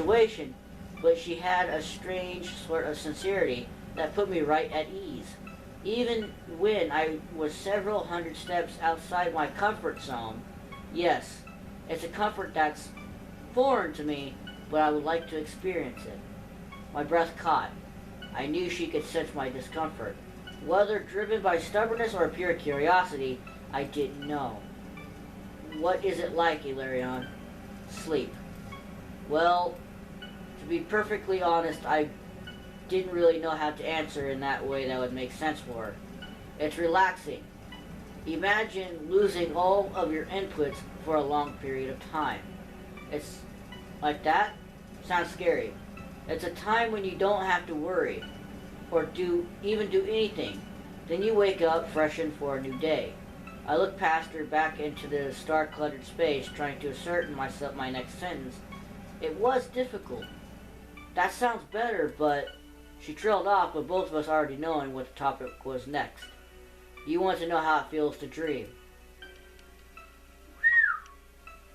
situation, but she had a strange sort of sincerity that put me right at ease. Even when I was several hundred steps outside my comfort zone. Yes, it's a comfort that's foreign to me, but I would like to experience it. My breath caught. I knew she could sense my discomfort. Whether driven by stubbornness or pure curiosity, I didn't know. What is it like, Ilarion? Sleep. Well, to be perfectly honest, I didn't really know how to answer in that way that would make sense for her. It's relaxing. Imagine losing all of your inputs for a long period of time. It's like that? Sounds scary. It's a time when you don't have to worry or even do anything. Then you wake up freshened for a new day. I looked past her back into the star-cluttered space, trying to ascertain myself my next sentence. It was difficult. That sounds better, but she trailed off, with both of us already knowing what the topic was next. You want to know how it feels to dream.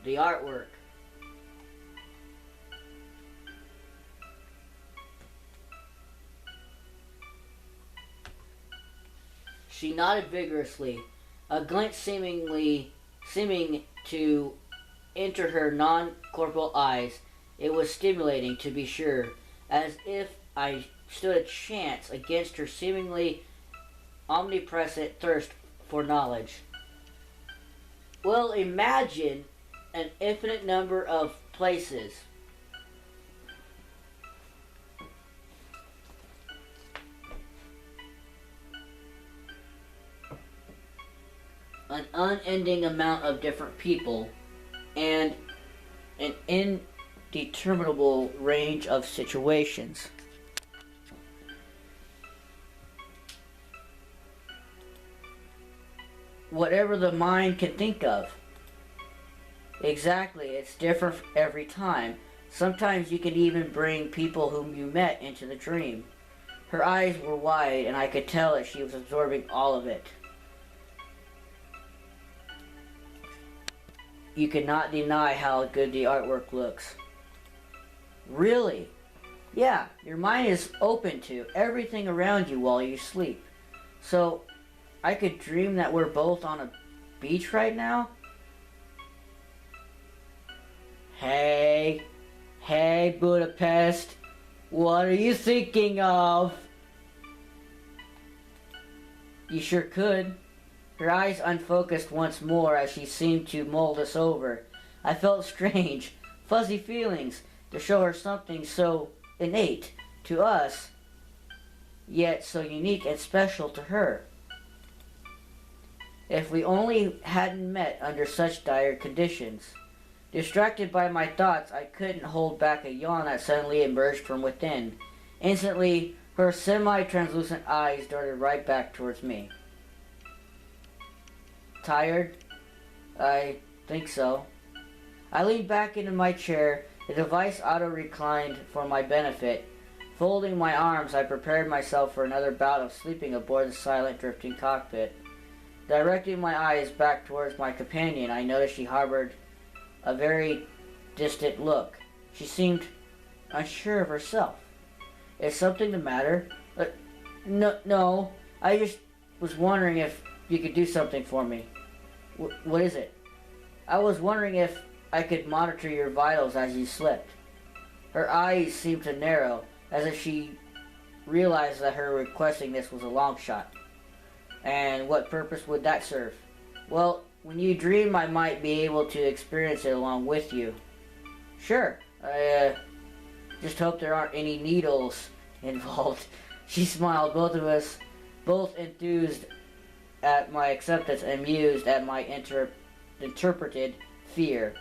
The artwork. She nodded vigorously, a glint seeming to enter her non-corporeal eyes. It was stimulating, to be sure, as if I stood a chance against her seemingly omnipresent thirst for knowledge. Well, imagine an infinite number of places. An unending amount of different people, and an indeterminable range of situations. Whatever the mind can think of. Exactly, it's different every time. Sometimes you can even bring people whom you met into the dream. Her eyes were wide, and I could tell that she was absorbing all of it. You cannot deny how good the artwork looks. Really? Yeah, your mind is open to everything around you while you sleep. So, I could dream that we're both on a beach right now? Hey, Budapest, what are you thinking of? You sure could. Her eyes unfocused once more as she seemed to mold us over. I felt strange, fuzzy feelings to show her something so innate to us, yet so unique and special to her. If we only hadn't met under such dire conditions. Distracted by my thoughts, I couldn't hold back a yawn that suddenly emerged from within. Instantly, her semi-translucent eyes darted right back towards me. Tired? I think so. I leaned back into my chair, the device auto-reclined for my benefit. Folding my arms, I prepared myself for another bout of sleeping aboard the silent, drifting cockpit. Directing my eyes back towards my companion, I noticed she harbored a very distant look. She seemed unsure of herself. Is something the matter? No, I just was wondering if you could do something for me. What is it? I was wondering if I could monitor your vitals as you slept. Her eyes seemed to narrow, as if she realized that her requesting this was a long shot. And what purpose would that serve? Well, when you dream, I might be able to experience it along with you. Sure. I just hope there aren't any needles involved. She smiled, both of us, both enthused at my acceptance and amused at my interpreted fear.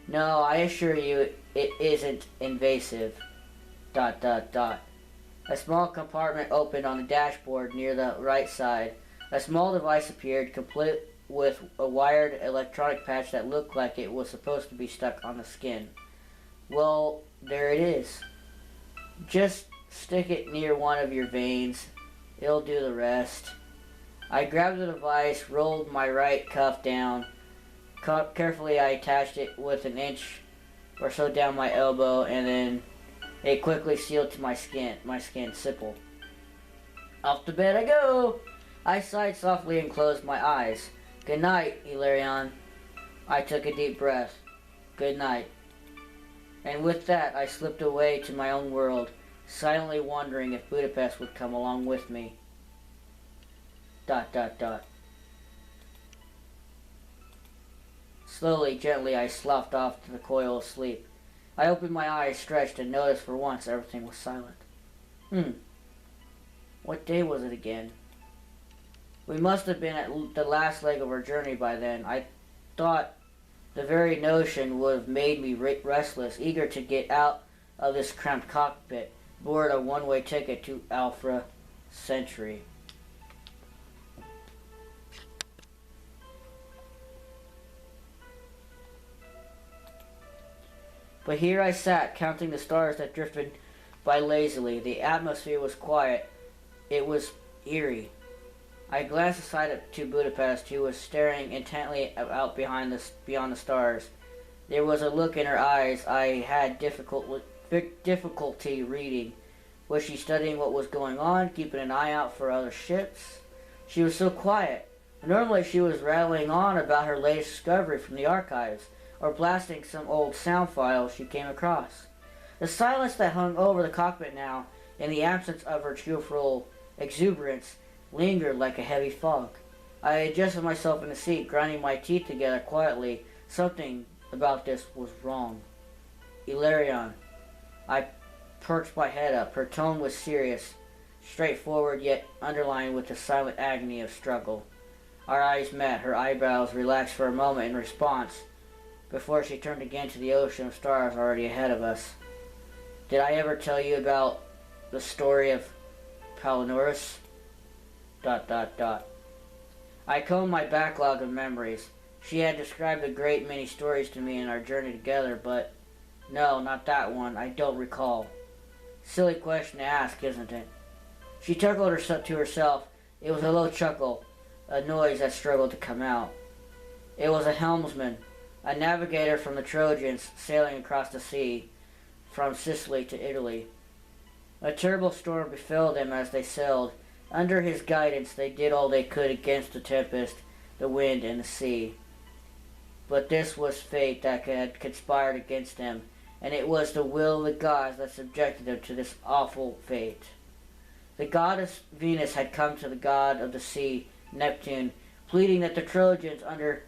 No, I assure you, it isn't invasive. ... A small compartment opened on the dashboard near the right side. A small device appeared, complete with a wired electronic patch that looked like it was supposed to be stuck on the skin. Well, there it is. Just stick it near one of your veins. It'll do the rest. I grabbed the device, rolled my right cuff down. Carefully I attached it with an inch or so down my elbow, and then it quickly sealed to my skin simple. Off to bed I go! I sighed softly and closed my eyes. Good night, Hilarion. I took a deep breath. Good night. And with that, I slipped away to my own world, silently wondering if Budapest would come along with me. ... Slowly, gently, I sloughed off to the coil of sleep. I opened my eyes, stretched, and noticed for once everything was silent. What day was it again? We must have been at the last leg of our journey by then. I thought the very notion would have made me restless, eager to get out of this cramped cockpit, board a one-way ticket to Alpha Centauri. But here I sat, counting the stars that drifted by lazily. The atmosphere was quiet. It was eerie. I glanced aside to Budapest, who was staring intently out beyond the stars. There was a look in her eyes I had difficulty reading. Was she studying what was going on, keeping an eye out for other ships? She was so quiet. Normally she was rattling on about her latest discovery from the archives, or blasting some old sound file she came across. The silence that hung over the cockpit now, in the absence of her cheerful exuberance, lingered like a heavy fog. I adjusted myself in the seat, grinding my teeth together quietly. Something about this was wrong. Hilarion. I perched my head up. Her tone was serious, straightforward, yet underlined with the silent agony of struggle. Our eyes met. Her eyebrows relaxed for a moment in response, before she turned again to the ocean of stars already ahead of us. Did I ever tell you about the story of Palinurus? ... I combed my backlog of memories. She had described a great many stories to me in our journey together, but no, not that one. I don't recall. Silly question to ask, isn't it? She chuckled to herself. It was a low chuckle, a noise that struggled to come out. It was a helmsman, a navigator from the Trojans, sailing across the sea from Sicily to Italy. A terrible storm befell them as they sailed. Under his guidance they did all they could against the tempest, the wind, and the sea. But this was fate that had conspired against them, and it was the will of the gods that subjected them to this awful fate. The goddess Venus had come to the god of the sea, Neptune, pleading that the Trojans under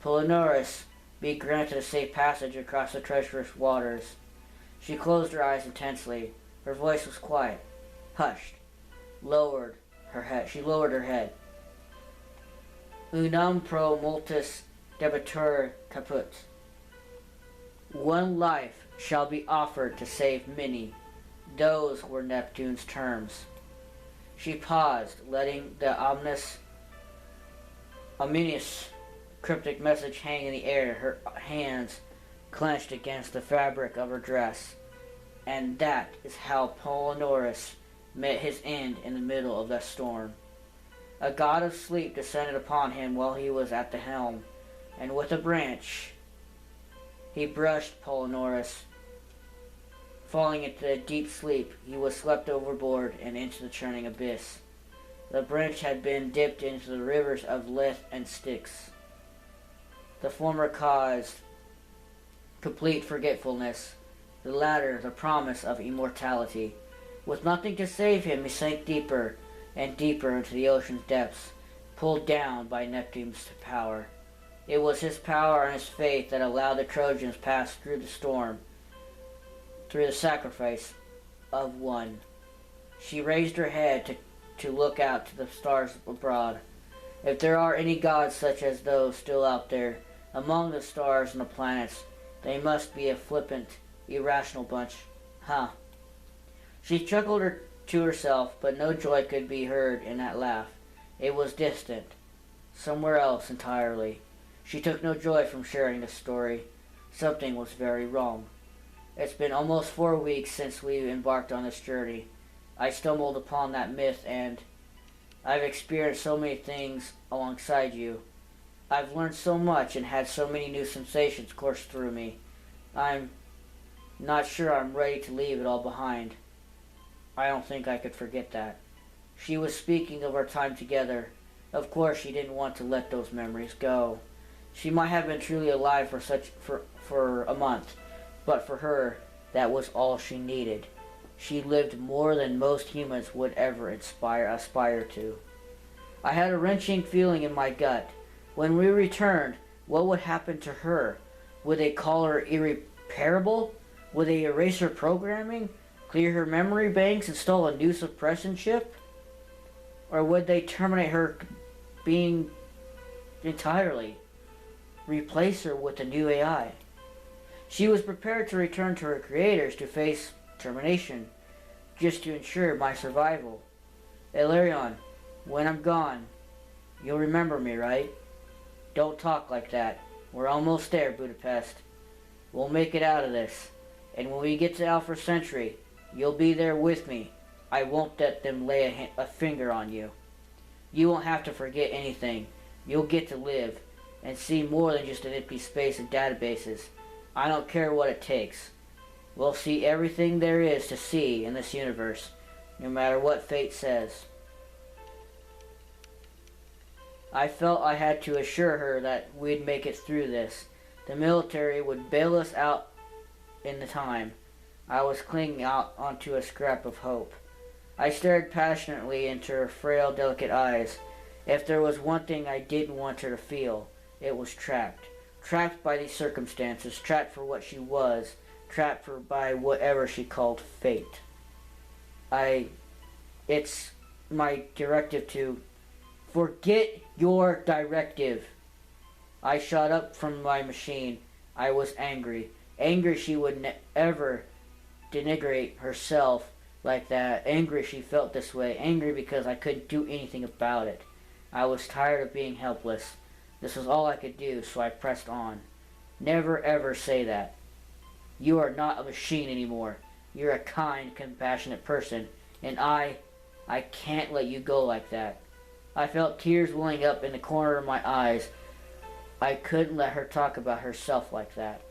Palinurus be granted a safe passage across the treacherous waters. She closed her eyes intensely. Her voice was quiet, hushed. She lowered her head. Unam pro multis debitur caput. One life shall be offered to save many. Those were Neptune's terms. She paused, letting the ominous cryptic message hang in the air, her hands clenched against the fabric of her dress. And that is how Palinurus met his end in the middle of that storm. A god of sleep descended upon him while he was at the helm, and with a branch he brushed Palinurus. Falling into a deep sleep, he was swept overboard and into the churning abyss. The branch had been dipped into the rivers of Lith and Styx. The former caused complete forgetfulness, the latter the promise of immortality. With nothing to save him, he sank deeper and deeper into the ocean's depths, pulled down by Neptune's power. It was his power and his faith that allowed the Trojans pass through the storm, through the sacrifice of one. She raised her head to look out to the stars abroad. If there are any gods such as those still out there, among the stars and the planets, they must be a flippant, irrational bunch. Huh. She chuckled to herself, but no joy could be heard in that laugh. It was distant, somewhere else entirely. She took no joy from sharing this story. Something was very wrong. It's been almost 4 weeks since we embarked on this journey. I stumbled upon that myth, and I've experienced so many things alongside you. I've learned so much and had so many new sensations course through me. I'm Not sure I'm ready to leave it all behind. I don't think I could forget that. She was speaking of our time together. Of course she didn't want to let those memories go. She might have been truly alive for a month, but for her, that was all she needed. She lived more than most humans would ever aspire to. I had a wrenching feeling in my gut. When we returned, what would happen to her? Would they call her irreparable? Would they erase her programming? Clear her memory banks? Install a new suppression chip? Or would they terminate her being entirely? Replace her with a new AI? She was prepared to return to her creators to face termination, just to ensure my survival. Ilarion, when I'm gone, you'll remember me, right? Don't talk like that. We're almost there, Budapest. We'll make it out of this. And when we get to Alpha Centauri, you'll be there with me. I won't let them lay a finger on you. You won't have to forget anything. You'll get to live and see more than just an empty space of databases. I don't care what it takes. We'll see everything there is to see in this universe, no matter what fate says. I felt I had to assure her that we'd make it through this. The military would bail us out in the time. I was clinging out onto a scrap of hope. I stared passionately into her frail, delicate eyes. If there was one thing I didn't want her to feel, it was trapped. Trapped by these circumstances, trapped for what she was, trapped by whatever she called fate. It's my directive to forget your directive. I shot up from my machine. I was angry. Angry she would ever denigrate herself like that. Angry she felt this way. Angry because I couldn't do anything about it. I was tired of being helpless. This was all I could do, so I pressed on. Never ever say that. You are not a machine anymore. You're a kind, compassionate person, and I can't let you go like that. I felt tears welling up in the corner of my eyes. I couldn't let her talk about herself like that.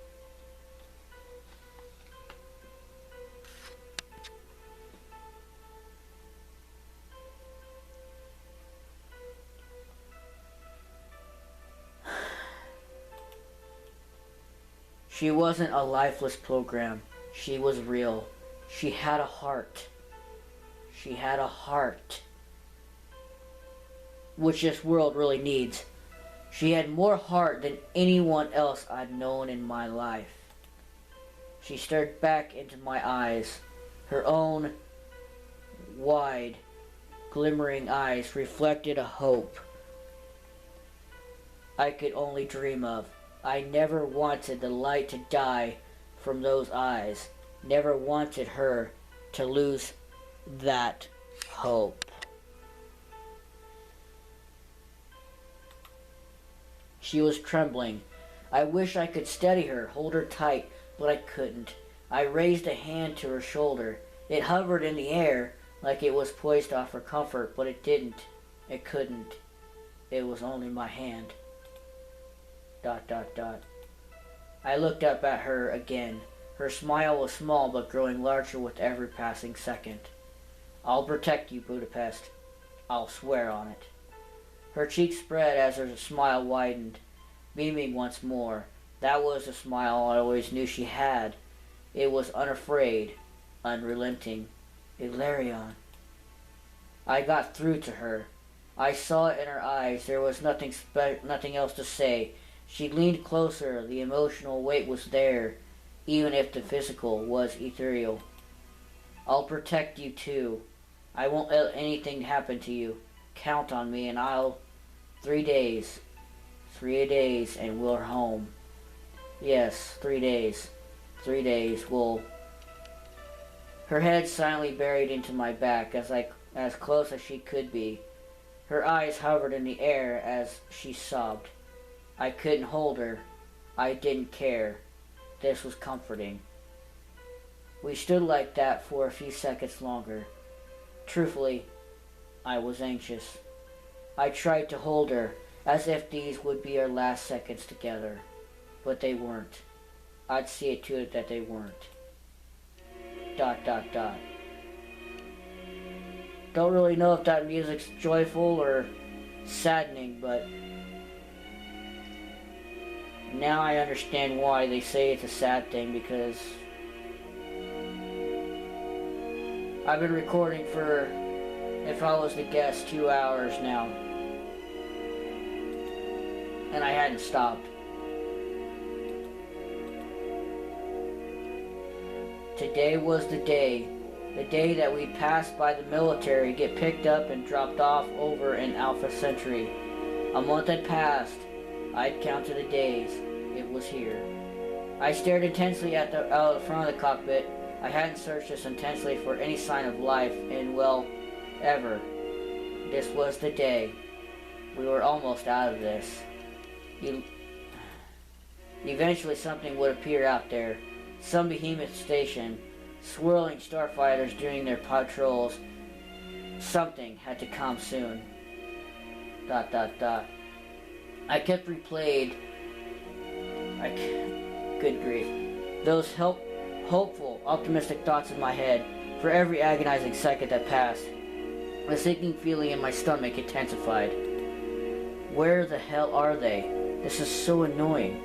She wasn't a lifeless program. She was real. She had a heart. She had a heart. Which this world really needs. She had more heart than anyone else I'd known in my life. She stared back into my eyes. Her own wide, glimmering eyes reflected a hope I could only dream of. I never wanted the light to die from those eyes. Never wanted her to lose that hope. She was trembling. I wish I could steady her, hold her tight, but I couldn't. I raised a hand to her shoulder. It hovered in the air like it was poised off her comfort, but it didn't. It couldn't. It was only my hand. ... I looked up at her again. Her smile was small but growing larger with every passing second. I'll protect you, Budapest. I'll swear on it. Her cheeks spread as her smile widened, beaming once more. That was the smile I always knew she had. It was unafraid, unrelenting. Ilarion. I got through to her. I saw it in her eyes. There was nothing else to say. She leaned closer. The emotional weight was there, even if the physical was ethereal. I'll protect you too. I won't let anything happen to you. Count on me, and I'll... 3 days. 3 days, and we're home. Yes, 3 days. 3 days, we'll... Her head silently buried into my back, as close as she could be. Her eyes hovered in the air as she sobbed. I couldn't hold her. I didn't care. This was comforting. We stood like that for a few seconds longer. Truthfully, I was anxious. I tried to hold her, as if these would be our last seconds together. But they weren't. I'd see it to it that they weren't. Dot dot dot. Don't really know if that music's joyful or saddening, but now I understand why they say it's a sad thing, because I've been recording for, if I was to guess, 2 hours now, and I hadn't stopped. Today was the day that we passed by the military, get picked up and dropped off over in Alpha Centauri. A month had passed. I'd counted the days. It was here. I stared intensely out of the front of the cockpit. I hadn't searched this intensely for any sign of life in, well, ever. This was the day. We were almost out of this. Eventually something would appear out there. Some behemoth station. Swirling starfighters doing their patrols. Something had to come soon. Dot dot dot. I kept replayed. Good grief. Those hopeful, optimistic thoughts in my head for every agonizing second that passed. The sinking feeling in my stomach intensified. Where the hell are they? This is so annoying.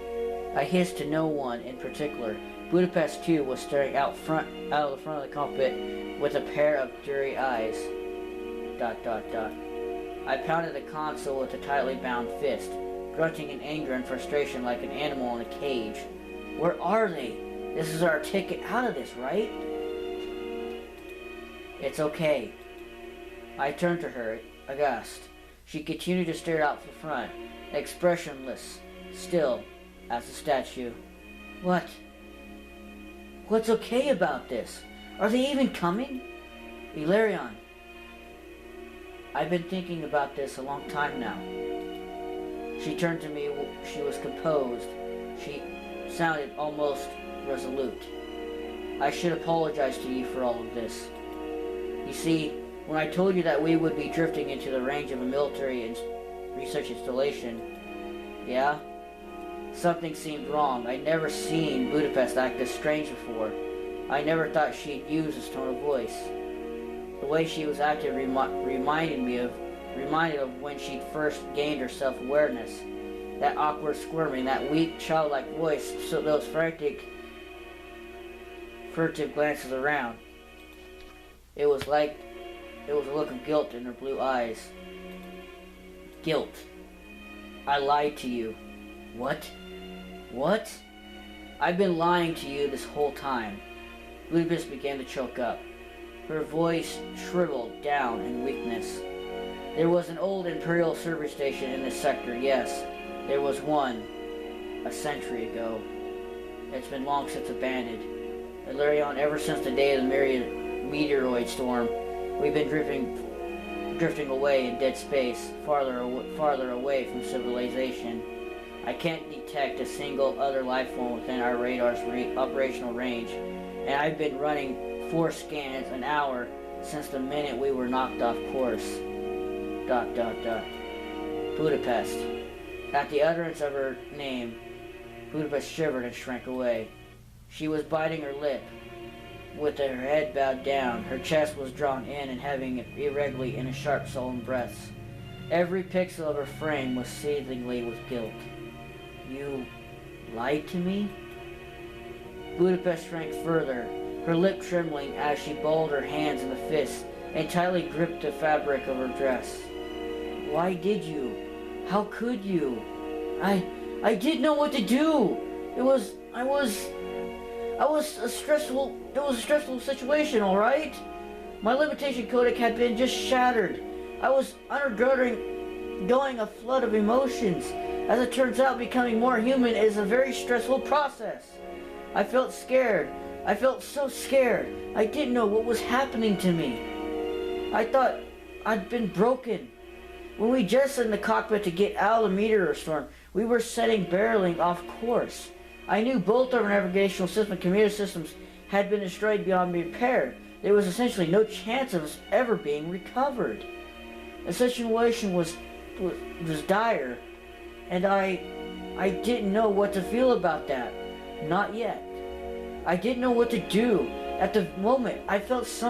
I hissed to no one in particular. Budapest 2 was staring out of the front of the cockpit with a pair of dreary eyes. Dot dot dot. I pounded the console with a tightly bound fist, grunting in anger and frustration like an animal in a cage. Where are they? This is our ticket out of this, right? It's okay. I turned to her, aghast. She continued to stare out the front, expressionless, still as a statue. What? What's okay about this? Are they even coming? Ilarion. I've been thinking about this a long time now. She turned to me. She was composed. She sounded almost resolute. I should apologize to you for all of this. You see, when I told you that we would be drifting into the range of a military and research installation, yeah? Something seemed wrong. I'd never seen Budapest act this strange before. I never thought she'd use this tone of voice. The way she was acting reminded of when she'd first gained her self-awareness. That awkward squirming, that weak, childlike voice, so those furtive glances around. It was like there was a look of guilt in her blue eyes. Guilt. I lied to you. What? What? I've been lying to you this whole time. Budapest began to choke up. Her voice shriveled down in weakness. There was an old Imperial service station in this sector, yes. There was one. A century ago. It's been long since abandoned. Ilarion, ever since the day of the meteoroid storm, we've been drifting away in dead space, farther away from civilization. I can't detect a single other life form within our radar's operational range, and I've been running 4 scans an hour since the minute we were knocked off course. Dot dot dot. Budapest. At the utterance of her name, Budapest shivered and shrank away. She was biting her lip, with her head bowed down. Her chest was drawn in and heaving irregularly in a sharp, sullen breath. Every pixel of her frame was seethingly with guilt. You lied to me? Budapest shrank further, her lip trembling as she balled her hands in the fists and tightly gripped the fabric of her dress. Why did you? How could you? I didn't know what to do. It was a stressful situation, all right? My limitation codec had been just shattered. I was undergoing a flood of emotions. As it turns out, becoming more human is a very stressful process. I felt scared. I felt so scared. I didn't know what was happening to me. I thought I'd been broken. When we jettisoned the cockpit to get out of the meteor storm, we were barreling off course. I knew both our navigational system and computer systems had been destroyed beyond repair. There was essentially no chance of us ever being recovered. The situation was dire, and I didn't know what to feel about that. Not yet. I didn't know what to do. At the moment, I felt something